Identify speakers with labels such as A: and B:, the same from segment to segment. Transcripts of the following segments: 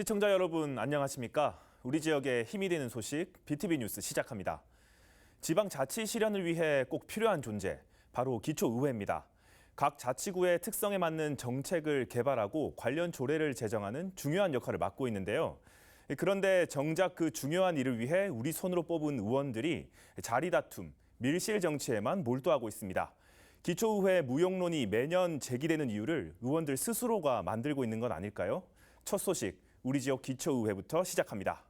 A: 시청자 여러분 안녕하십니까? 우리 지역에 힘이 되는 소식 BTV 뉴스 시작합니다. 지방자치 실현을 위해 꼭 필요한 존재, 바로 기초의회입니다. 각 자치구의 특성에 맞는 정책을 개발하고 관련 조례를 제정하는 중요한 역할을 맡고 있는데요. 그런데 정작 그 중요한 일을 위해 우리 손으로 뽑은 의원들이 자리 다툼, 밀실 정치에만 몰두하고 있습니다. 기초의회 무용론이 매년 제기되는 이유를 의원들 스스로가 만들고 있는 건 아닐까요? 첫 소식, 우리 지역 기초의회부터 시작합니다.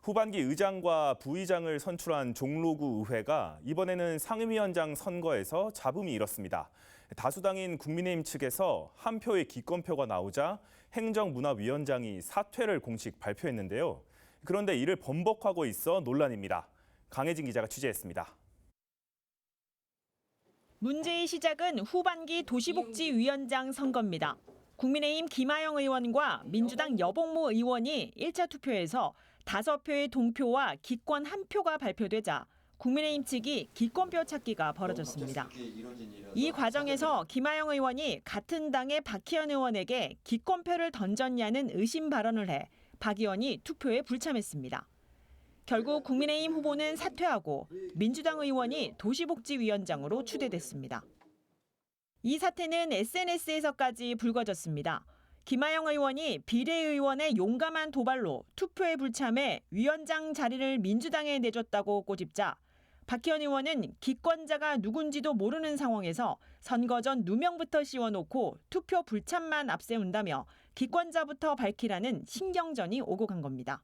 A: 후반기 의장과 부의장을 선출한 종로구 의회가 이번에는 상임위원장 선거에서 잡음이 일었습니다. 다수당인 국민의힘 측에서 한 표의 기권표가 나오자 행정문화위원장이 사퇴를 공식 발표했는데요. 그런데 이를 번복하고 있어 논란입니다. 강혜진 기자가 취재했습니다.
B: 문제의 시작은 후반기 도시복지위원장 선거입니다. 국민의힘 김하영 의원과 민주당 여봉모 의원이 1차 투표에서 5표의 동표와 기권 1표가 발표되자 국민의힘 측이 기권표 찾기가 벌어졌습니다. 이 과정에서 김하영 의원이 같은 당의 박희연 의원에게 기권표를 던졌냐는 의심 발언을 해 박 의원이 투표에 불참했습니다. 결국 국민의힘 후보는 사퇴하고 민주당 의원이 도시복지위원장으로 추대됐습니다. 이 사태는 SNS에서까지 불거졌습니다. 김하영 의원이 비례의원의 용감한 도발로 투표에 불참해 위원장 자리를 민주당에 내줬다고 꼬집자 박희연 의원은 기권자가 누군지도 모르는 상황에서 선거 전 누명부터 씌워놓고 투표 불참만 앞세운다며 기권자부터 밝히라는 신경전이 오고 간 겁니다.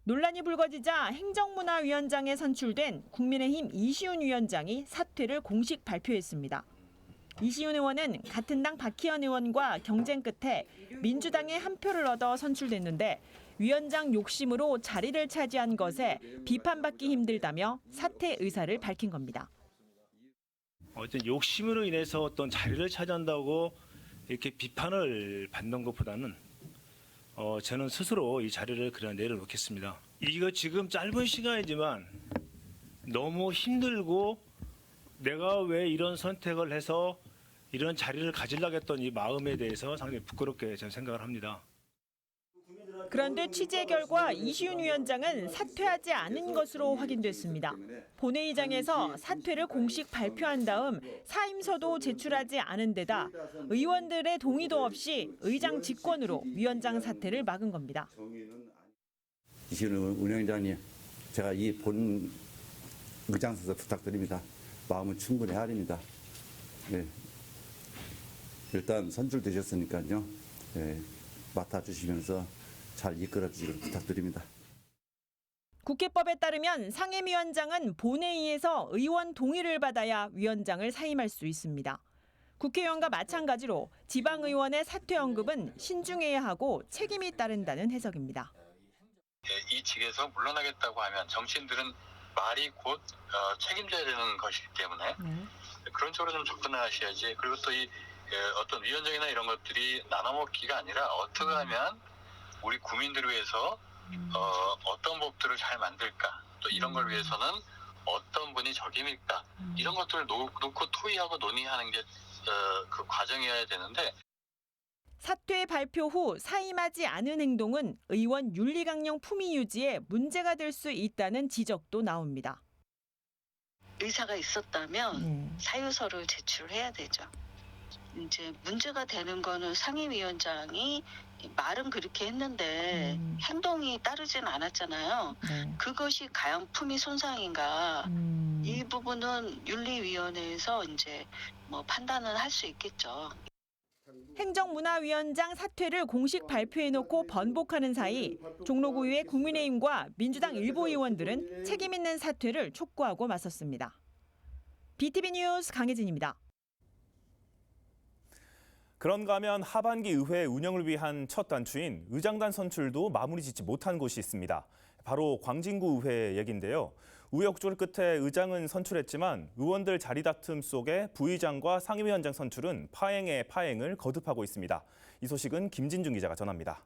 B: 논란이 불거지자 행정문화위원장에 선출된 국민의힘 이시훈 위원장이 사퇴를 공식 발표했습니다. 이시훈 의원은 같은 당 박희연 의원과 경쟁 끝에 민주당의 한 표를 얻어 선출됐는데 위원장 욕심으로 자리를 차지한 것에 비판받기 힘들다며 사퇴 의사를 밝힌 겁니다.
C: 어떤 욕심으로 인해서 어떤 자리를 차지한다고 이렇게 비판을 받는 것보다는 저는 스스로 이 자리를 그냥 내려놓겠습니다. 이거 지금 짧은 시간이지만 너무 힘들고 내가 왜 이런 선택을 해서 이런 자리를 가지려고 했던 이 마음에 대해서 상당히 부끄럽게 저는 생각을 합니다.
B: 그런데 취재 결과 이시훈 위원장은 사퇴하지 않은 것으로 확인됐습니다. 본회의장에서 사퇴를 공식 발표한 다음 사임서도 제출하지 않은 데다 의원들의 동의도 없이 의장 직권으로 위원장 사퇴를 막은 겁니다.
D: 이시훈 운영장님, 제가 이 본 의장서서 부탁드립니다. 마음은 충분히 헤아립니다. 네. 일단 선출되셨으니까요. 네. 맡아주시면서 잘 이끌어주시길 부탁드립니다.
B: 국회법에 따르면 상임위원장은 본회의에서 의원 동의를 받아야 위원장을 사임할 수 있습니다. 국회의원과 마찬가지로 지방의원의 사퇴 언급은 신중해야 하고 책임이 따른다는 해석입니다.
E: 이 직에서 물러나겠다고 하면 정치인들은 말이 곧 책임져야 되는 것이기 때문에 그런 쪽으로 좀 접근하셔야지. 그리고 또 이 어떤 위원장이나 이런 것들이 나눠먹기가 아니라 어떻게 하면 우리 국민들을 위해서 어떤 법들을 잘 만들까, 또 이런 걸 위해서는 어떤 분이 적임일까, 이런 것들을 놓고 토의하고 논의하는 게 그 과정이어야 되는데.
B: 사퇴 발표 후 사임하지 않은 행동은 의원 윤리강령 품위 유지에 문제가 될 수 있다는 지적도 나옵니다.
F: 의사가 있었다면 사유서를 제출해야 되죠. 이제 문제가 되는 거는 상임위원장이 말은 그렇게 했는데 행동이 따르진 않았잖아요. 그것이 과연 품위 손상인가? 이 부분은 윤리위원회에서 이제 판단은 할 수 있겠죠.
B: 행정문화위원장 사퇴를 공식 발표해놓고 번복하는 사이 종로구의 국민의힘과 민주당 일부 의원들은 책임 있는 사퇴를 촉구하고 맞섰습니다. BTV 뉴스 강혜진입니다.
A: 그런가 하면 하반기 의회 운영을 위한 첫 단추인 의장단 선출도 마무리 짓지 못한 곳이 있습니다. 바로 광진구 의회 얘긴데요. 우여곡절 끝에 의장은 선출했지만 의원들 자리 다툼 속에 부의장과 상임위원장 선출은 파행에 파행을 거듭하고 있습니다. 이 소식은 김진중 기자가 전합니다.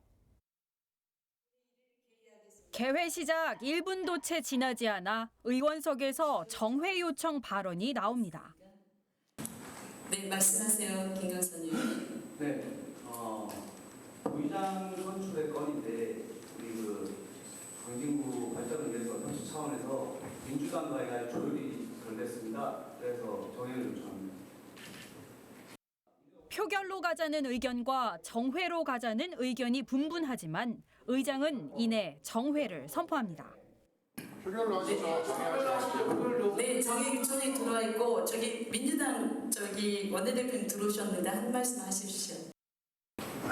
G: 개회 시작 1분도 채 지나지 않아 의원석에서 정회 요청 발언이 나옵니다.
H: 네, 말씀하세요, 김 교수님.
I: 네,
G: 표결로 가자는 의견과 정회로 가자는 의견이 분분하지만 의장은 이내 정회를 선포합니다.
H: 표결로 하시죠.
I: 네, 정의기촌이 들어와 있고 저기 민주당 원내대표님 들어오셨는데 한 말씀 하십시오.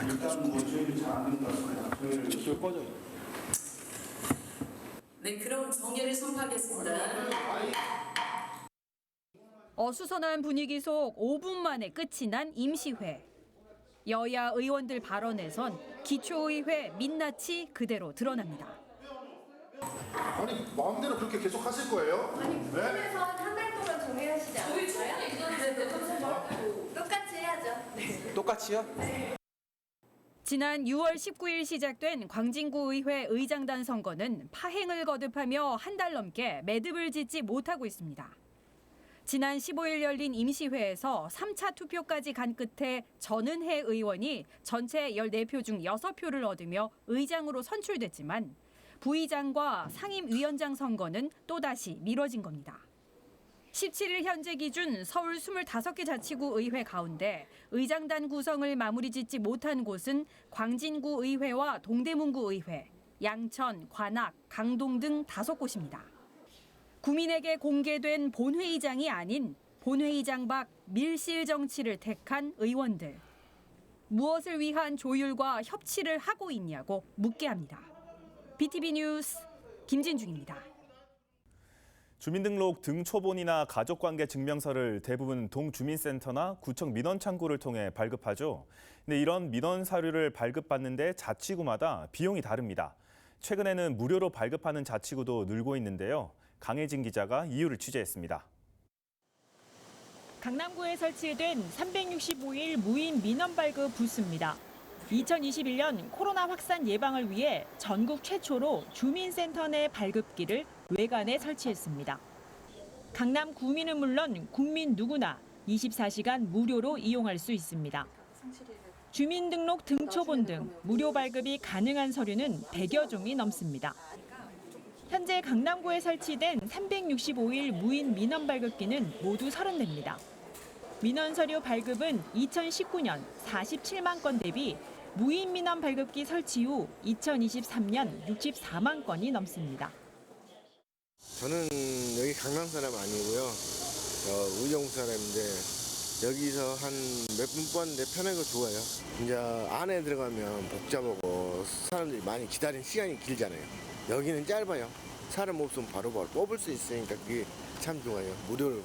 H: 일단 뭐 저희를 잘안 된다고요. 저희를 꺼져요.
I: 네, 그럼 정의를 선포하겠습니다.
G: 어수선한 분위기 속 5분 만에 끝이 난 임시회. 여야 의원들 발언에선 기초의회 민낯이 그대로 드러납니다.
H: 아니 마음대로 그렇게 계속 하실 거예요?
J: 그래서 한 달 동안 정해하시지 않았어요? 똑같이 해야죠.
K: 똑같이요?
G: 지난 6월 19일 시작된 광진구 의회 의장단 선거는 파행을 거듭하며 한 달 넘게 매듭을 짓지 못하고 있습니다. 지난 15일 열린 임시회에서 3차 투표까지 간 끝에 전은혜 의원이 전체 14표 중 6표를 얻으며 의장으로 선출됐지만 부의장과 상임위원장 선거는 또다시 미뤄진 겁니다. 17일 현재 기준 서울 25개 자치구 의회 가운데 의장단 구성을 마무리 짓지 못한 곳은 광진구 의회와 동대문구 의회, 양천, 관악, 강동 등 5곳입니다. 국민에게 공개된 본회의장이 아닌 본회의장 밖 밀실 정치를 택한 의원들. 무엇을 위한 조율과 협치를 하고 있냐고 묻게 합니다. BTV 뉴스 김진중입니다.
A: 주민등록 등초본이나 가족관계 증명서를 대부분 동주민센터나 구청 민원창구를 통해 발급하죠. 근데 이런 민원 사료를 발급받는데 자치구마다 비용이 다릅니다. 최근에는 무료로 발급하는 자치구도 늘고 있는데요. 강혜진 기자가 이유를 취재했습니다.
B: 강남구에 설치된 365일 무인 민원 발급 부스입니다. 2021년 코로나 확산 예방을 위해 전국 최초로 주민센터 내 발급기를 외관에 설치했습니다. 강남 구민은 물론 국민 누구나 24시간 무료로 이용할 수 있습니다. 주민등록 등초본 등 무료 발급이 가능한 서류는 100여 종이 넘습니다. 현재 강남구에 설치된 365일 무인 민원 발급기는 모두 30대입니다. 민원 서류 발급은 2019년 47만 건 대비 무인 민원 발급기 설치 후 2023년 64만 건이 넘습니다.
K: 저는 여기 강남 사람 아니고요. 의정 사람인데 여기서 한 몇 분 뽑았는데 편하고 좋아요. 이제 안에 들어가면 복잡하고 사람들이 많이 기다리는 시간이 길잖아요. 여기는 짧아요. 사람 없으면 바로바로 뽑을 수 있으니까 그게 참 좋아요. 무료로.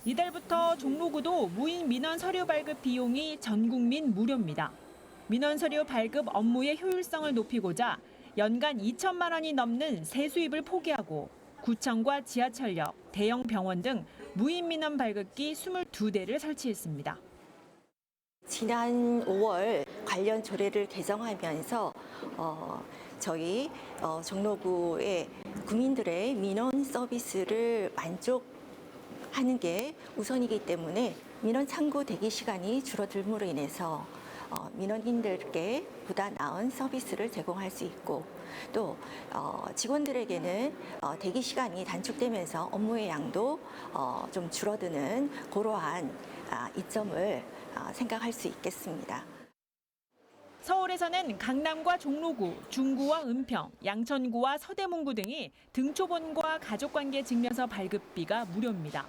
B: 이달부터 종로구도 무인 민원 서류 발급 비용이 전 국민 무료입니다. 민원 서류 발급 업무의 효율성을 높이고자 연간 2천만 원이 넘는 세수입을 포기하고 구청과 지하철역, 대형 병원 등 무인 민원 발급기 22대를 설치했습니다.
L: 지난 5월 관련 조례를 개정하면서 저희 종로구의 국민들의 민원 서비스를 만족하는 게 우선이기 때문에 민원 창구 대기 시간이 줄어들므로 인해서 민원인들께 보다 나은 서비스를 제공할 수 있고 또 직원들에게는 대기 시간이 단축되면서 업무의 양도 좀 줄어드는 그러한 이점을 생각할 수 있겠습니다.
B: 서울에서는 강남과 종로구, 중구와 은평, 양천구와 서대문구 등이 등초본과 가족관계 증명서 발급비가 무료입니다.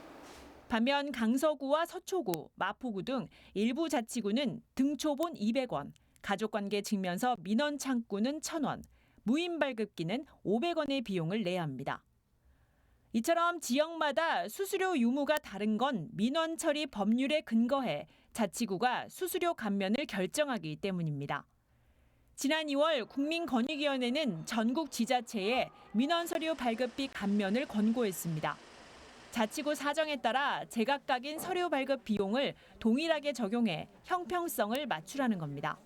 B: 반면 강서구와 서초구, 마포구 등 일부 자치구는 등초본 200원, 가족관계 증명서 민원 창구는 1,000원, 무인 발급기는 500원의 비용을 내야 합니다. 이처럼 지역마다 수수료 유무가 다른 건 민원 처리 법률에 근거해 자치구가 수수료 감면을 결정하기 때문입니다. 지난 2월 국민권익위원회는 전국 지자체에 민원 서류 발급비 감면을 권고했습니다. 자치구 사정에 따라 제각각인 서류 발급 비용을 동일하게 적용해 형평성을 맞추라는 겁니다.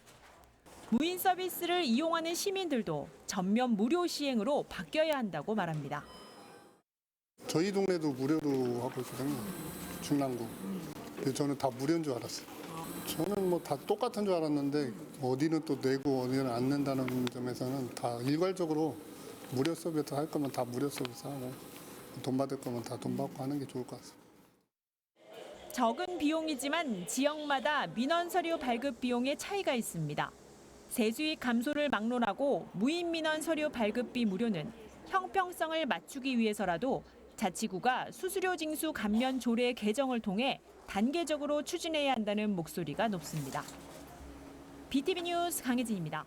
B: 무인 서비스를 이용하는 시민들도 전면 무료 시행으로 바뀌어야 한다고 말합니다.
H: 저희 동네도 무료로 하고 있거든요. 중랑구. 근데 저는 다 무료인 줄 알았어요. 저는 뭐 다 똑같은 줄 알았는데 어디는 또 내고 어디는 안 낸다는 점에서는 다 일괄적으로 무료 서비스 할 거면 다 무료 서비스 하고 돈 받을 거면 다 돈 받고 하는 게 좋을 것 같습니다.
B: 적은 비용이지만 지역마다 민원 서류 발급 비용에 차이가 있습니다. 세수익 감소를 막론하고 무인 민원 서류 발급비 무료는 형평성을 맞추기 위해서라도 자치구가 수수료 징수 감면 조례 개정을 통해 단계적으로 추진해야 한다는 목소리가 높습니다. BTV 뉴스 강혜진입니다.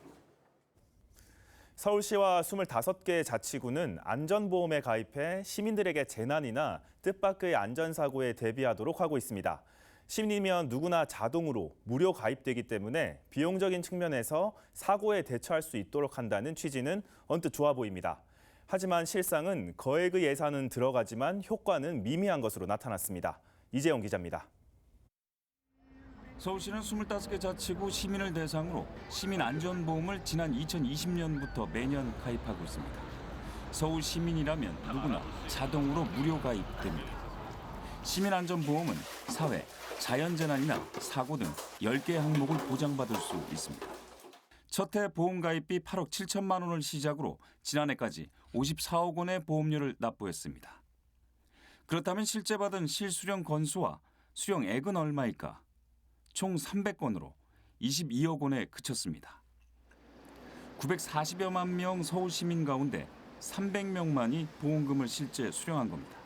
A: 서울시와 25개 자치구는 안전보험에 가입해 시민들에게 재난이나 뜻밖의 안전사고에 대비하도록 하고 있습니다. 시민이면 누구나 자동으로 무료 가입되기 때문에 비용적인 측면에서 사고에 대처할 수 있도록 한다는 취지는 언뜻 좋아 보입니다. 하지만 실상은 거액의 예산은 들어가지만 효과는 미미한 것으로 나타났습니다. 이재영 기자입니다.
M: 서울시는 25개 자치구 시민을 대상으로 시민안전보험을 지난 2020년부터 매년 가입하고 있습니다. 서울 시민이라면 누구나 자동으로 무료 가입됩니다. 시민안전보험은 사회, 자연재난이나 사고 등 10개 항목을 보장받을 수 있습니다. 첫 해 보험 가입비 8억 7천만 원을 시작으로 지난해까지 54억 원의 보험료를 납부했습니다. 그렇다면 실제 받은 실수령 건수와 수령액은 얼마일까? 총 300건으로 22억 원에 그쳤습니다. 940여만 명 서울 시민 가운데 300명만이 보험금을 실제 수령한 겁니다.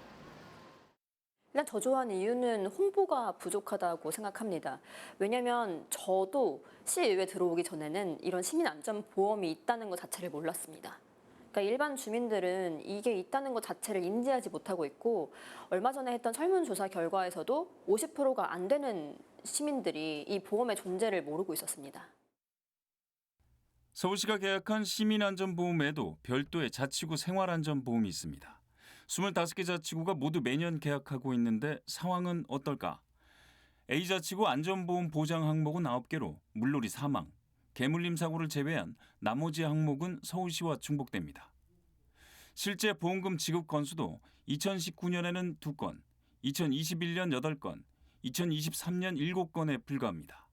N: 일단 저 좋아하는 이유는 홍보가 부족하다고 생각합니다. 왜냐하면 저도 시의회 들어오기 전에는 이런 시민안전보험이 있다는 것 자체를 몰랐습니다. 그러니까 일반 주민들은 이게 있다는 것 자체를 인지하지 못하고 있고 얼마 전에 했던 설문조사 결과에서도 50%가 안 되는 시민들이 이 보험의 존재를 모르고 있었습니다.
M: 서울시가 계약한 시민안전보험에도 별도의 자치구 생활안전보험이 있습니다. 25개 자치구가 모두 매년 계약하고 있는데 상황은 어떨까? A자치구 안전보험 보장 항목은 9개로 물놀이 사망, 개물림 사고를 제외한 나머지 항목은 서울시와 중복됩니다. 실제 보험금 지급 건수도 2019년에는 2건, 2021년 8건, 2023년 7건에 불과합니다.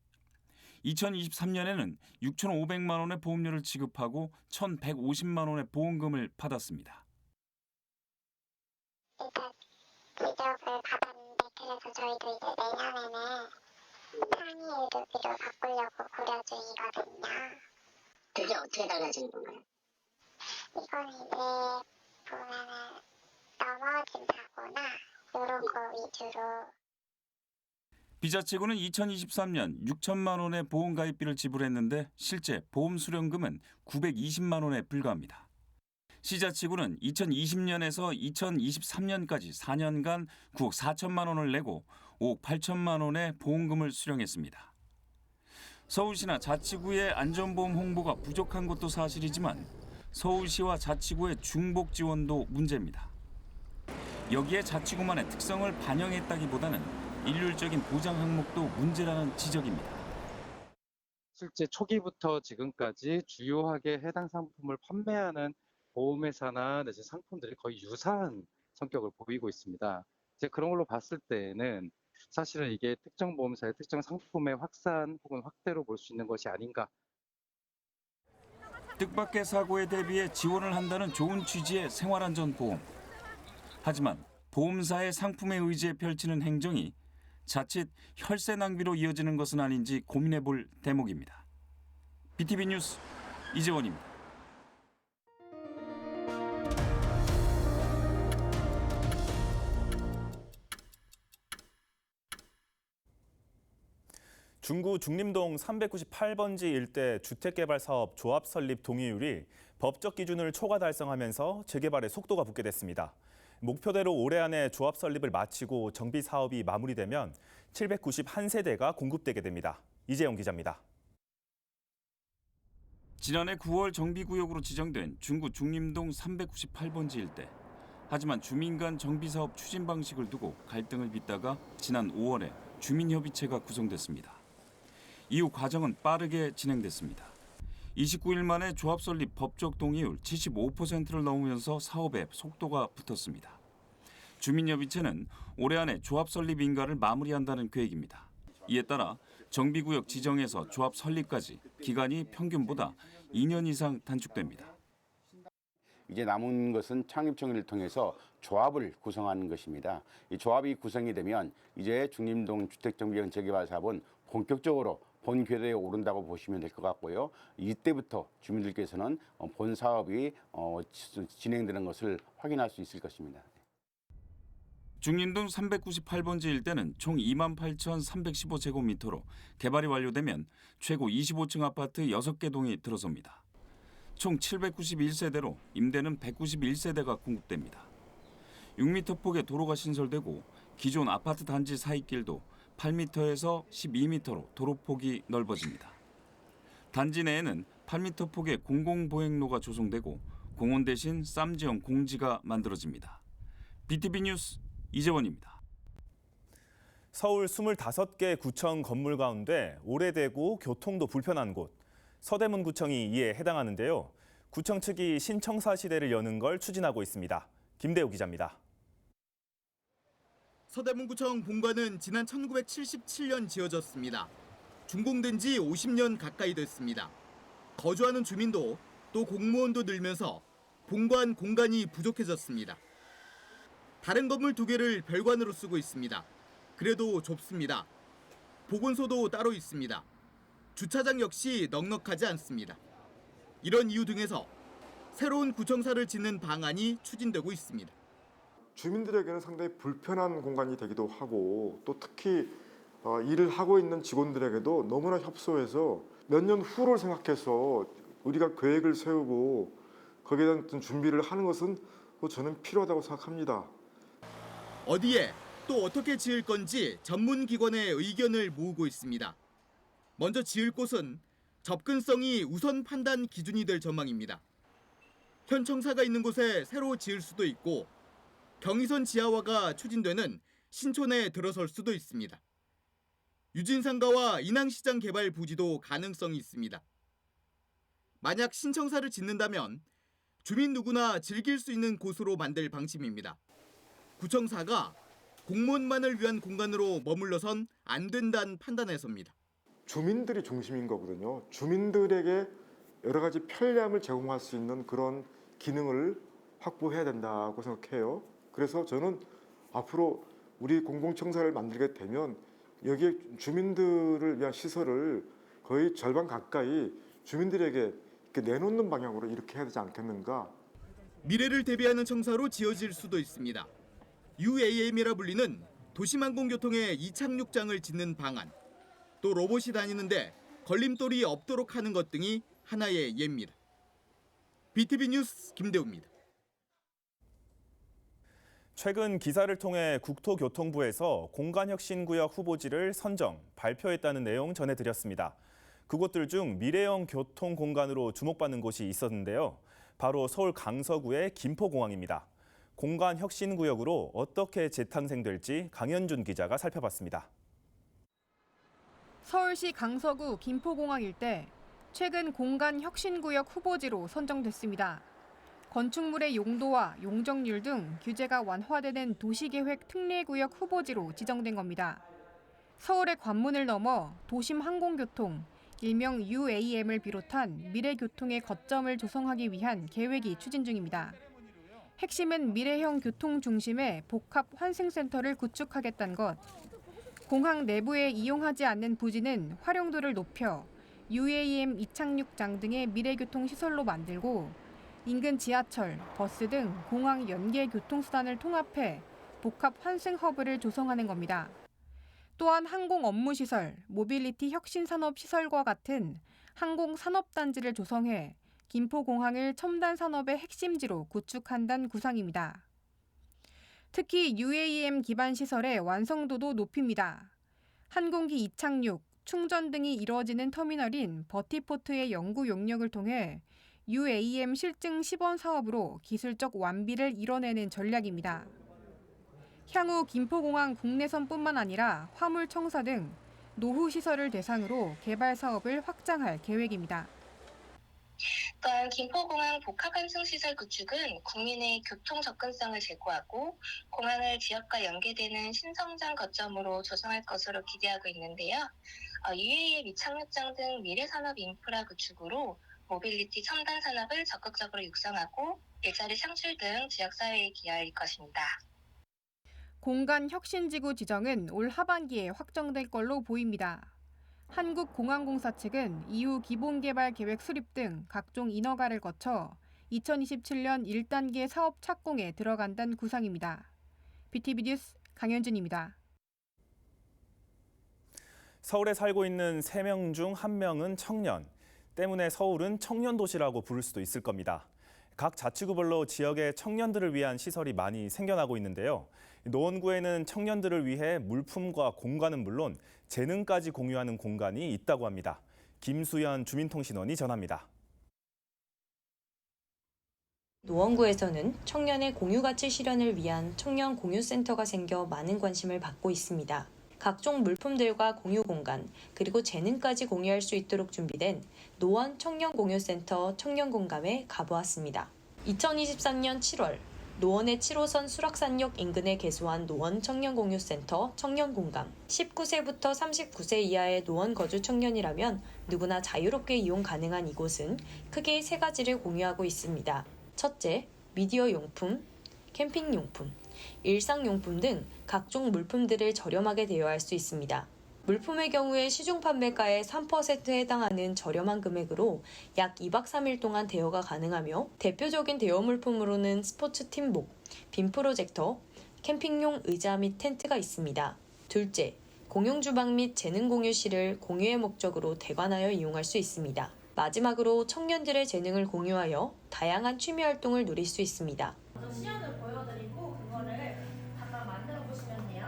M: 2023년에는 6,500만 원의 보험료를 지급하고 1,150만 원의 보험금을 받았습니다.
O: 일단 지적을 받았는데 그래서 저희도 이제 내년에는 상위 1급비로 바꾸려고 고려 중이거든요.
P: 그게 어떻게 달라지는 건가요?
O: 이건 이제 보면은 넘어진 사고나 이런 거 위주로.
M: B자치구는 2023년 6천만 원의 보험 가입비를 지불했는데 실제 보험 수령금은 920만 원에 불과합니다. C자치구는 2020년에서 2023년까지 4년간 9억 4천만 원을 내고 5억 8천만 원의 보험금을 수령했습니다. 서울시나 자치구의 안전보험 홍보가 부족한 것도 사실이지만 서울시와 자치구의 중복 지원도 문제입니다. 여기에 자치구만의 특성을 반영했다기보다는 일률적인 보장 항목도 문제라는 지적입니다.
Q: 실제 초기부터 지금까지 주요하게 해당 상품을 판매하는 보험회사나 내지 상품들이 거의 유사한 성격을 보이고 있습니다. 이제 그런 걸로 봤을 때에는 사실은 이게 특정 보험사의 특정 상품의 확산 혹은 확대로 볼 수 있는 것이 아닌가.
M: 뜻밖의 사고에 대비해 지원을 한다는 좋은 취지의 생활안전보험. 하지만 보험사의 상품에 의지해 펼치는 행정이 자칫 혈세 낭비로 이어지는 것은 아닌지 고민해볼 대목입니다. BTV 뉴스 이재원입니다.
A: 중구 중림동 398번지 일대 주택개발사업 조합 설립 동의율이 법적 기준을 초과 달성하면서 재개발의 속도가 붙게 됐습니다. 목표대로 올해 안에 조합 설립을 마치고 정비 사업이 마무리되면 791세대가 공급되게 됩니다. 이재영 기자입니다.
M: 지난해 9월 정비구역으로 지정된 중구 중림동 398번지 일대. 하지만 주민 간 정비사업 추진 방식을 두고 갈등을 빚다가 지난 5월에 주민협의체가 구성됐습니다. 이후 과정은 빠르게 진행됐습니다. 29일 만에 조합 설립 법적 동의율 75%를 넘으면서 사업에 속도가 붙었습니다. 주민협의체는 올해 안에 조합 설립 인가를 마무리한다는 계획입니다. 이에 따라 정비구역 지정에서 조합 설립까지 기간이 평균보다 2년 이상 단축됩니다.
R: 이제 남은 것은 창립청의를 통해서 조합을 구성하는 것입니다. 이 조합이 구성이 되면 이제 중림동 주택정비형 재개발 사업은 본격적으로 본 궤도에 오른다고 보시면 될 것 같고요. 이때부터 주민들께서는 본 사업이 진행되는 것을 확인할 수 있을 것입니다.
M: 중림동 398번지 일대는 총 28,315제곱미터로 개발이 완료되면 최고 25층 아파트 6개 동이 들어섭니다. 총 791세대로 임대는 191세대가 공급됩니다. 6m 폭의 도로가 신설되고 기존 아파트 단지 사이길도 8m에서 12m로 도로폭이 넓어집니다. 단지 내에는 8m 폭의 공공보행로가 조성되고 공원 대신 쌈지형 공지가 만들어집니다. BTV 뉴스 이재원입니다.
A: 서울 25개 구청 건물 가운데 오래되고 교통도 불편한 곳, 서대문구청이 이에 해당하는데요. 구청 측이 신청사 시대를 여는 걸 추진하고 있습니다. 김대우 기자입니다.
S: 서대문구청 본관은 지난 1977년 지어졌습니다. 준공된 지 50년 가까이 됐습니다. 거주하는 주민도 또 공무원도 늘면서 본관 공간이 부족해졌습니다. 다른 건물 2개를 별관으로 쓰고 있습니다. 그래도 좁습니다. 보건소도 따로 있습니다. 주차장 역시 넉넉하지 않습니다. 이런 이유 등에서 새로운 구청사를 짓는 방안이 추진되고 있습니다.
T: 주민들에게는 상당히 불편한 공간이 되기도 하고 또 특히 일을 하고 있는 직원들에게도 너무나 협소해서 몇 년 후를 생각해서 우리가 계획을 세우고 거기에 대한 준비를 하는 것은 저는 필요하다고 생각합니다.
S: 어디에 또 어떻게 지을 건지 전문기관의 의견을 모으고 있습니다. 먼저 지을 곳은 접근성이 우선 판단 기준이 될 전망입니다. 현 청사가 있는 곳에 새로 지을 수도 있고 경의선 지하화가 추진되는 신촌에 들어설 수도 있습니다. 유진상가와 인왕시장 개발 부지도 가능성이 있습니다. 만약 신청사를 짓는다면 주민 누구나 즐길 수 있는 곳으로 만들 방침입니다. 구청사가 공무원만을 위한 공간으로 머물러선 안 된다는 판단에서입니다.
T: 주민들이 중심인 거거든요. 주민들에게 여러 가지 편리함을 제공할 수 있는 그런 기능을 확보해야 된다고 생각해요. 그래서 저는 앞으로 우리 공공청사를 만들게 되면 여기에 주민들을 위한 시설을 거의 절반 가까이 주민들에게 이렇게 내놓는 방향으로 이렇게 해야 되지 않겠는가.
S: 미래를 대비하는 청사로 지어질 수도 있습니다. UAM이라 불리는 도심항공교통의 이착륙장을 짓는 방안, 또 로봇이 다니는데 걸림돌이 없도록 하는 것 등이 하나의 예입니다. BTV 뉴스 김대우입니다.
A: 최근 기사를 통해 국토교통부에서 공간혁신구역 후보지를 선정, 발표했다는 내용 전해드렸습니다. 그곳들 중 미래형 교통공간으로 주목받는 곳이 있었는데요. 바로 서울 강서구의 김포공항입니다. 공간혁신구역으로 어떻게 재탄생될지 강현준 기자가 살펴봤습니다.
U: 서울시 강서구 김포공항 일대, 최근 공간혁신구역 후보지로 선정됐습니다. 건축물의 용도와 용적률 등 규제가 완화되는 도시계획 특례구역 후보지로 지정된 겁니다. 서울의 관문을 넘어 도심 항공교통, 일명 UAM을 비롯한 미래교통의 거점을 조성하기 위한 계획이 추진 중입니다. 핵심은 미래형 교통 중심의 복합 환승센터를 구축하겠다는 것. 공항 내부에 이용하지 않는 부지는 활용도를 높여 UAM 이착륙장 등의 미래교통 시설로 만들고 인근 지하철, 버스 등 공항 연계 교통수단을 통합해 복합 환승 허브를 조성하는 겁니다. 또한 항공 업무시설, 모빌리티 혁신산업시설과 같은 항공산업단지를 조성해 김포공항을 첨단 산업의 핵심지로 구축한다는 구상입니다. 특히 UAM 기반 시설의 완성도도 높입니다. 항공기 이착륙, 충전 등이 이루어지는 터미널인 버티포트의 연구 용역을 통해 UAM 실증 시범 사업으로 기술적 완비를 이뤄내는 전략입니다. 향후 김포공항 국내선뿐만 아니라 화물청사 등 노후 시설을 대상으로 개발 사업을 확장할 계획입니다.
O: 또한 김포공항 복합환승시설 구축은 국민의 교통 접근성을 제고하고 공항을 지역과 연계되는 신성장 거점으로 조성할 것으로 기대하고 있는데요. UAM 이착륙장 등 미래산업 인프라 구축으로 모빌리티 첨단 산업을 적극적으로 육성하고 일자리 창출 등 지역사회에 기여할 것입니다.
U: 공간 혁신지구 지정은 올 하반기에 확정될 걸로 보입니다. 한국공항공사 측은 이후 기본개발 계획 수립 등 각종 인허가를 거쳐 2027년 1단계 사업 착공에 들어간다는 구상입니다. BTV 뉴스 강현준입니다.
A: 서울에 살고 있는 3명 중 1명은 청년. 때문에 서울은 청년도시라고 부를 수도 있을 겁니다. 각 자치구별로 지역의 청년들을 위한 시설이 많이 생겨나고 있는데요. 노원구에는 청년들을 위해 물품과 공간은 물론 재능까지 공유하는 공간이 있다고 합니다. 김수연 주민통신원이 전합니다.
C: 노원구에서는 청년의 공유가치 실현을 위한 청년 공유센터가 생겨 많은 관심을 받고 있습니다. 각종 물품들과 공유 공간, 그리고 재능까지 공유할 수 있도록 준비된 노원 청년공유센터 청년공감에 가보았습니다. 2023년 7월, 노원의 7호선 수락산역 인근에 개소한 노원 청년공유센터 청년공감. 19세부터 39세 이하의 노원 거주 청년이라면 누구나 자유롭게 이용 가능한 이곳은 크게 3가지를 공유하고 있습니다. 첫째, 미디어 용품, 캠핑 용품, 일상용품 등 각종 물품들을 저렴하게 대여할 수 있습니다. 물품의 경우에 시중 판매가의 3%에 해당하는 저렴한 금액으로 약 2박 3일 동안 대여가 가능하며 대표적인 대여 물품으로는 스포츠 팀복, 빔 프로젝터, 캠핑용 의자 및 텐트가 있습니다. 둘째, 공용 주방 및 재능 공유실을 공유의 목적으로 대관하여 이용할 수 있습니다. 마지막으로 청년들의 재능을 공유하여 다양한 취미 활동을 누릴 수 있습니다.
J: 시연을 보여드리고 그거를 잠깐 만들어 보시면 돼요.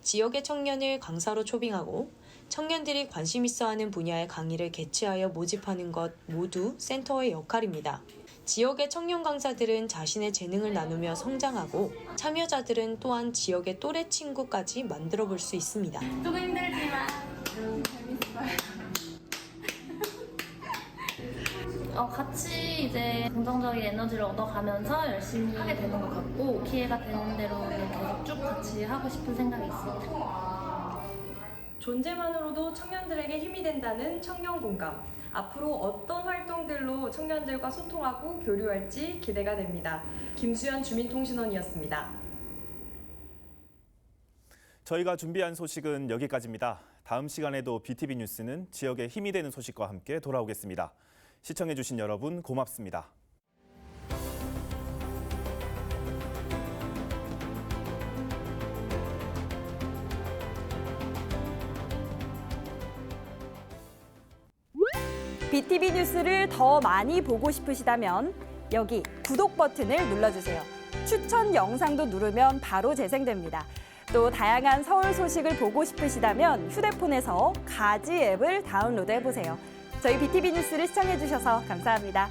C: 지역의 청년을 강사로 초빙하고 청년들이 관심 있어하는 분야의 강의를 개최하여 모집하는 것 모두 센터의 역할입니다. 지역의 청년 강사들은 자신의 재능을 나누며 성장하고 참여자들은 또한 지역의 또래 친구까지 만들어 볼 수 있습니다.
J: 조금 힘들지만 재밌어요. 같이 이제 긍정적인 에너지를 얻어가면서 열심히 하게 되는 것 같고 기회가 되는 대로 계속 쭉 같이 하고 싶은 생각이 있습니다.
V: 존재만으로도 청년들에게 힘이 된다는 청년 공감. 앞으로 어떤 활동들로 청년들과 소통하고 교류할지 기대가 됩니다. 김수연 주민통신원이었습니다.
A: 저희가 준비한 소식은 여기까지입니다. 다음 시간에도 BTV 뉴스는 지역에 힘이 되는 소식과 함께 돌아오겠습니다. 시청해주신 여러분 고맙습니다.
W: BTV 뉴스를 더 많이 보고 싶으시다면 여기 구독 버튼을 눌러주세요. 추천 영상도 누르면 바로 재생됩니다. 또 다양한 서울 소식을 보고 싶으시다면 휴대폰에서 가지 앱을 다운로드해보세요. 저희 BTV 뉴스를 시청해주셔서 감사합니다.